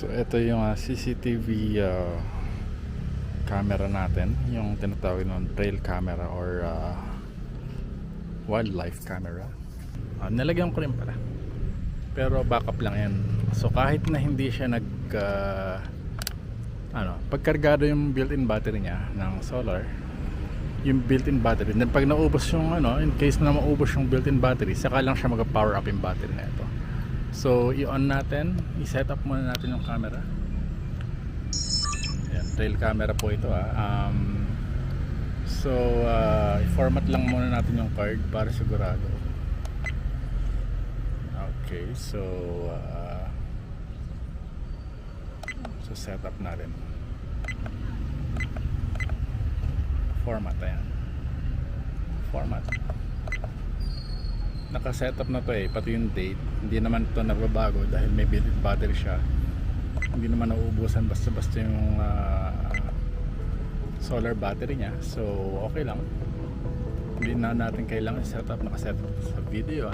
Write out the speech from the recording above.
So ito yung CCTV camera natin, yung tinatawag ng trail camera or wildlife camera. Nilagyan ko rin pala, pero backup lang yan. So kahit na hindi siya pagkargado yung built-in battery niya ng solar, yung built-in battery, then pag naubos yung in case na maubos yung built-in battery, saka lang siya mag-power up yung battery na ito. So i-on natin, i-set up muna natin yung camera. Ayan, trail camera po ito So i-format lang muna natin yung card para sigurado. Okay, so set up natin. Format, ayan. Format. Naka-setup na to pati yung date. Hindi naman to nagbabago dahil may built-in battery siya. Hindi naman nauubusan basta-basta yung solar battery niya. So, okay lang. Hindi na natin kailangan i-setup. Naka-setup sa video.